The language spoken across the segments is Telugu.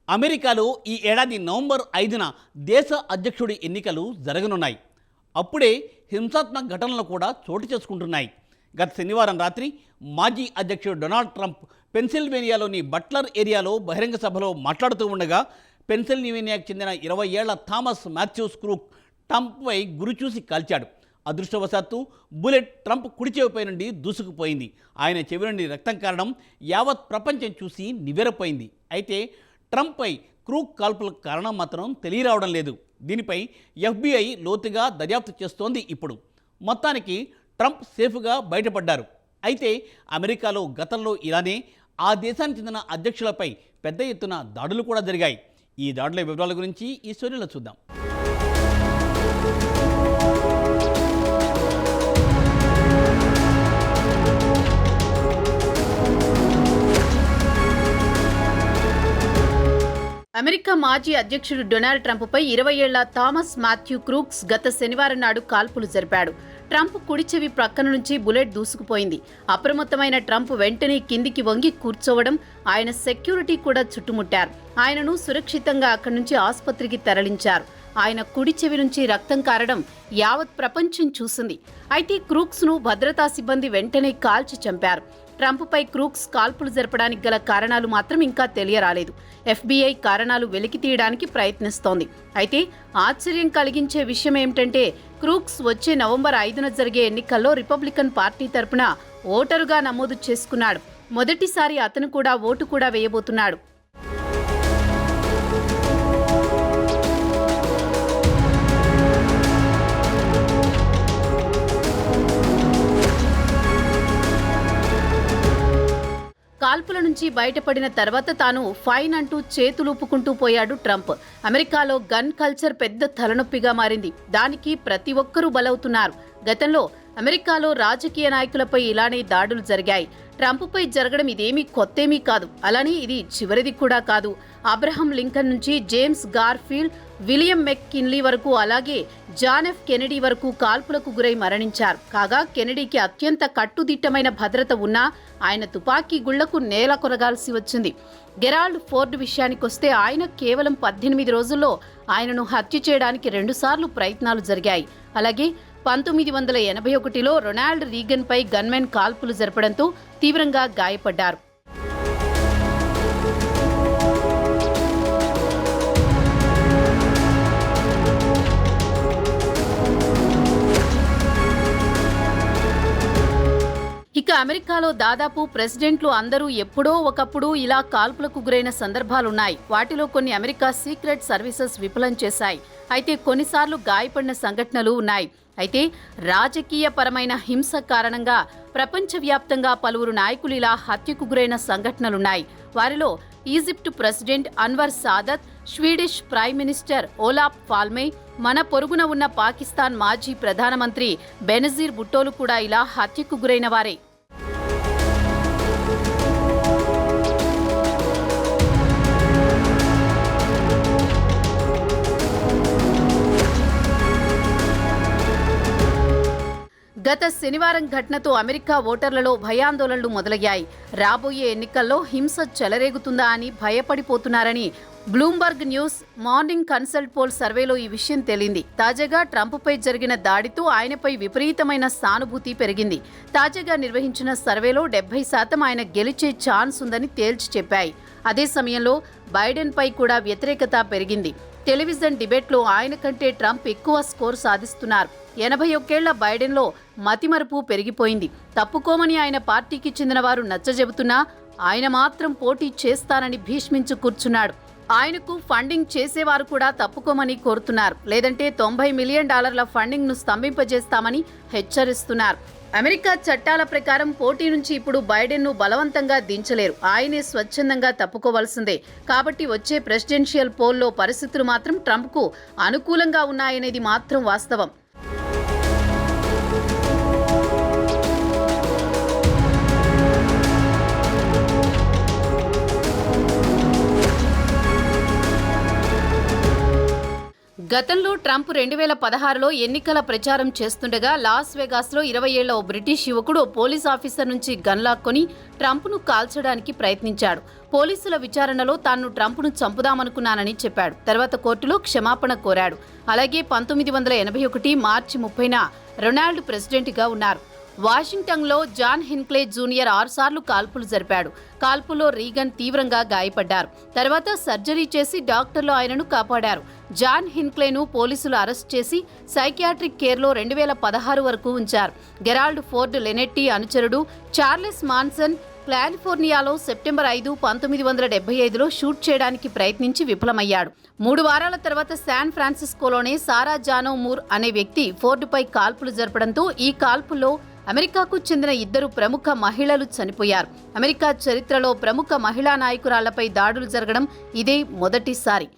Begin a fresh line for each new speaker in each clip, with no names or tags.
అమెరికాలో ఈ ఏడాది నవంబర్ 5న దేశ అధ్యక్షుడి ఎన్నికలు జరగనున్నాయి. అప్పుడే హింసాత్మక ఘటనలు కూడా చోటు చేసుకుంటున్నాయి. గత శనివారం రాత్రి మాజీ అధ్యక్షుడు డొనాల్డ్ ట్రంప్ పెన్సిల్వేనియాలోని బట్లర్ ఏరియాలో బహిరంగ సభలో మాట్లాడుతూ ఉండగా పెన్సిల్వేనియాకు చెందిన 20 ఏళ్ల థామస్ మాథ్యూస్ క్రూక్ ట్రంప్పై గురిచూసి కాల్చాడు. అదృష్టవశాత్తు బుల్లెట్ ట్రంప్ కుడి చెవిపై నుండి దూసుకుపోయింది. ఆయన చెవి నుండి రక్తం కారడం యావత్ ప్రపంచం చూసి నివ్వెరపోయింది. అయితే ట్రంప్పై క్రూక్ కాల్పులకు కారణం మాత్రం తెలియరావడం లేదు. దీనిపై FBI లోతుగా దర్యాప్తు చేస్తోంది. ఇప్పుడు మొత్తానికి ట్రంప్ సేఫ్గా బయటపడ్డారు. అయితే అమెరికాలో గతంలో ఇలానే ఆ దేశానికి చెందిన అధ్యక్షులపై పెద్ద ఎత్తున దాడులు కూడా జరిగాయి. ఈ దాడుల వివరాల గురించి ఈ స్టోరీలో చూద్దాం.
అమెరికా మాజీ అధ్యక్షుడు డొనాల్డ్ ట్రంప్పై 20 ఏళ్ల థామస్ మాథ్యూ క్రూక్స్ గత శనివారం నాడు కాల్పులు జరిపాడు. ట్రంప్ కుడి చెవి ప్రక్కన నుంచి బుల్లెట్ దూసుకుపోయింది. అప్రమత్తమైన ట్రంప్ వెంటనే కిందికి వంగి కూర్చోవడం, ఆయన సెక్యూరిటీ కూడా చుట్టుముట్టారు. ఆయనను సురక్షితంగా అక్కడి నుంచి ఆసుపత్రికి తరలించారు. ఆయన కుడి చెవి నుంచి రక్తం కారడం యావత్ ప్రపంచం చూసింది. అయితే క్రూక్స్ను భద్రతా సిబ్బంది వెంటనే కాల్చి చంపారు. ట్రంప్పై క్రూక్స్ కాల్పులు జరపడానికి గల కారణాలు మాత్రం ఇంకా తెలియరాలేదు. FBI కారణాలు వెలికి తీయడానికి ప్రయత్నిస్తోంది. అయితే ఆశ్చర్యం కలిగించే విషయం ఏమిటంటే క్రూక్స్ వచ్చే నవంబర్ 5న జరిగే ఎన్నికల్లో రిపబ్లికన్ పార్టీ తరపున ఓటరుగా నమోదు చేసుకున్నాడు. మొదటిసారి అతను కూడా ఓటు కూడా వేయబోతున్నాడు. కాల్పుల నుంచి బయటపడిన తర్వాత తాను ఫైన్ అంటూ చేతులూపుకుంటూ పోయాడు ట్రంప్. అమెరికాలో గన్ కల్చర్ పెద్ద తలనొప్పిగా మారింది. దానికి ప్రతి ఒక్కరూ బలవుతున్నారు. గతంలో అమెరికాలో రాజకీయ నాయకులపై ఇలానే దాడులు జరిగాయి. ట్రంప్పై జరగడం ఇదేమీ కొత్తేమీ కాదు. అలానే ఇది చివరిది కూడా కాదు. అబ్రహం లింకన్ నుంచి జేమ్స్ గార్ఫీల్డ్, విలియం మెక్కిన్లీ వరకు, అలాగే జాన్ ఎఫ్ కెనడీ వరకు కాల్పులకు గురై మరణించారు. కాగా కెనడీకి అత్యంత కట్టుదిట్టమైన భద్రత ఉన్నా ఆయన తుపాకీ గుళ్లకు నేల కొరగాల్సి వచ్చింది. గెరాల్డ్ ఫోర్డ్ విషయానికొస్తే ఆయన కేవలం 18 రోజుల్లో ఆయనను హత్య చేయడానికి 2 సార్లు ప్రయత్నాలు జరిగాయి. అలాగే 1981లో రొనాల్డ్ రీగన్పై గన్మెన్ కాల్పులు జరపడంతో తీవ్రంగా గాయపడ్డారు. ఇక అమెరికాలో దాదాపు ప్రెసిడెంట్లు అందరూ ఎప్పుడో ఒకప్పుడు ఇలా కాల్పులకు గురైన సందర్భాలున్నాయి. వాటిలో కొన్ని అమెరికా సీక్రెట్ సర్వీసెస్ విఫలం చేశాయి. అయితే కొన్నిసార్లు గాయపడిన సంఘటనలు ఉన్నాయి. అయితే రాజకీయపరమైన హింస కారణంగా ప్రపంచవ్యాప్తంగా పలువురు నాయకులు ఇలా హత్యకు గురైన సంఘటనలున్నాయి. వారిలో Egypt president Anwar Sadat, Swedish prime minister Olof Palme, మన పొరుగున ఉన్న పాకిస్తాన్ మాజీ ప్రధానమంత్రి బెనజీర్ భుట్టోలు కూడా ఇలా హత్యకు గురైన వారే. గత శనివారం ఘటనతో అమెరికా ఓటర్లలో భయాందోళనలు మొదలయ్యాయి. రాబోయే ఎన్నికల్లో హింస చెలరేగుతుందా అని భయపడిపోతున్నారని Bloomberg News Morning Consult poll సర్వేలో ఈ విషయం తేలింది. తాజాగా ట్రంప్పై జరిగిన దాడితో ఆయనపై విపరీతమైన సానుభూతి పెరిగింది. తాజాగా నిర్వహించిన సర్వేలో 70% ఆయన గెలిచే ఛాన్స్ ఉందని తేల్చి చెప్పాయి. అదే సమయంలో బైడెన్పై కూడా వ్యతిరేకత పెరిగింది. టెలివిజన్ డిబేట్లో ఆయన కంటే ట్రంప్ ఎక్కువ స్కోర్ సాధిస్తున్నారు. 81 ఏళ్ల బైడెన్లో మతిమరుపు పెరిగిపోయింది. తప్పుకోమని ఆయన పార్టీకి చెందిన వారు నచ్చజెబుతున్నా ఆయన మాత్రం పోటీ చేస్తానని భీష్మించు కూర్చున్నాడు. ఆయనకు ఫండింగ్ చేసేవారు కూడా తప్పుకోమని కోరుతున్నారు. లేదంటే $90 మిలియన్ ఫండింగ్ను స్తంభింపజేస్తామని హెచ్చరిస్తున్నారు. అమెరికా చట్టాల ప్రకారం పోటీ నుంచి ఇప్పుడు బైడెన్ను బలవంతంగా దించలేరు. ఆయనే స్వచ్ఛందంగా తప్పుకోవాల్సిందే. కాబట్టి వచ్చే ప్రెసిడెన్షియల్ పోల్లో పరిస్థితులు మాత్రం ట్రంప్కు అనుకూలంగా ఉన్నాయనేది మాత్రం వాస్తవం. గతంలో ట్రంప్ 2016లో ఎన్నికల ప్రచారం చేస్తుండగా లాస్ వెగాస్లో 20 ఏళ్ల ఓ బ్రిటిష్ యువకుడు పోలీస్ ఆఫీసర్ నుంచి గన్ లాక్కొని ట్రంప్ను కాల్చడానికి ప్రయత్నించాడు. పోలీసుల విచారణలో తాను ట్రంప్ను చంపుదామనుకున్నానని చెప్పాడు. తర్వాత కోర్టులో క్షమాపణ కోరాడు. అలాగే 1981 మార్చి 30న రొనాల్డ్ ప్రెసిడెంట్గా ఉన్నారు. వాషింగ్టన్లో జాన్ హిన్క్లే జూనియర్ 6 సార్లు కాల్పులు జరిపాడు. కాల్పుల్లో రీగన్ తీవ్రంగా గాయపడ్డారు. తర్వాత సర్జరీ చేసి డాక్టర్లు ఆయనను కాపాడారు. జాన్ హిన్క్లేను పోలీసులు అరెస్ట్ చేసి సైకియాట్రిక్ కేర్లో 2016 వరకు ఉంచారు. గెరాల్డ్ ఫోర్డ్ లెనెట్టి అనుచరుడు చార్లెస్ మాన్సన్ కాలిఫోర్నియాలో సెప్టెంబర్ 5, 1975లో షూట్ చేయడానికి ప్రయత్నించి విఫలమయ్యాడు. 3 వారాల తర్వాత శాన్ ఫ్రాన్సిస్కోలోనే సారా జానో మూర్ అనే వ్యక్తి ఫోర్డుపై కాల్పులు జరపడంతో ఈ కాల్పుల్లో అమెరికాకు చెందిన 2 ప్రముఖ మహిళలు చనిపోయారు. అమెరికా చరిత్రలో ప్రముఖ మహిళా నాయకురాళ్లపై దాడులు జరగడం ఇదే మొదటిసారి.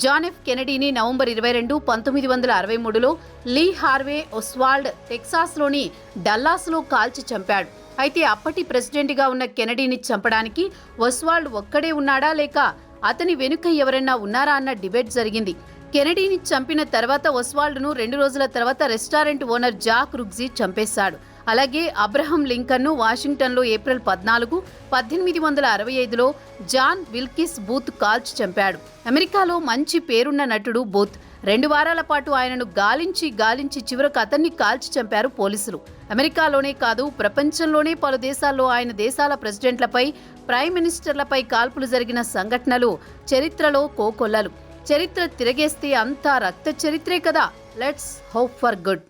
జాన్ ఎఫ్ కెనడీని నవంబర్ 22, 1963లో లీ హార్వే ఒస్వాల్డ్ టెక్సాస్లోని డల్లాస్లో కాల్చి చంపాడు. అయితే అప్పటి ప్రెసిడెంట్గా ఉన్న కెనడీని చంపడానికి ఒస్వాల్డ్ ఒక్కడే ఉన్నాడా లేక అతని వెనుక ఎవరైనా ఉన్నారా అన్న డిబేట్ జరిగింది. కెనడీని చంపిన తర్వాత ఒస్వాల్డ్ను 2 రోజుల తర్వాత రెస్టారెంట్ ఓనర్ జాక్ రుగ్జీ చంపేశాడు. అలాగే అబ్రహం లింకన్ను వాషింగ్టన్లో ఏప్రిల్ 14, 1865లో జాన్ విల్కిస్ బూత్ కాల్చి చంపాడు. అమెరికాలో మంచి పేరున్న నటుడు బూత్. 2 వారాల పాటు ఆయనను గాలించి చివరకు అతన్ని కాల్చి చంపారు పోలీసులు. అమెరికాలోనే కాదు ప్రపంచంలోనే పలు దేశాల్లో ఆయన దేశాల ప్రెసిడెంట్లపై, ప్రైమ్ మినిస్టర్లపై కాల్పులు జరిగిన సంఘటనలు చరిత్రలో కోకొల్లలు. చరిత్ర తిరగేస్తే అంతా రక్త చరిత్రే కదా. Let's hope for good.